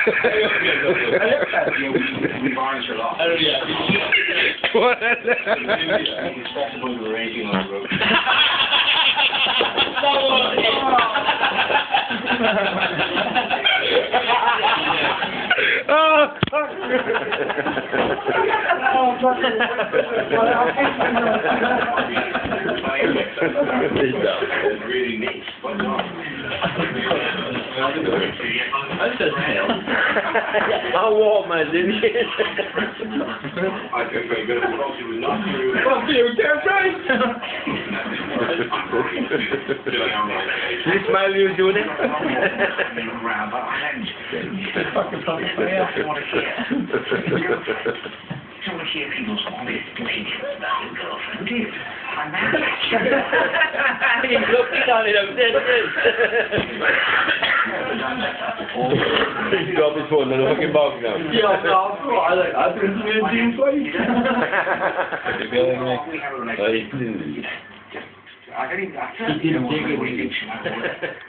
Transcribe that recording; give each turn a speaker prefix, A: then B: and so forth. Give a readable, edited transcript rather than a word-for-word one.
A: We varnish a lot.
B: Oh, yeah.
A: It's possible we were raging on the road.
B: Oh,
A: It's really neat, but no.
B: I said hell. I want my didn't you?
A: I feel very good. It was not true.
B: Well, you damn right. You smile, you do that? Fucking funny.
A: I want to hear people's honest opinions about your girlfriend, do you? I'm married.
B: He's looking on it over there, He's got his phone in the fucking box now. Yeah, no, I've been doing it twice.
A: I didn't dig it.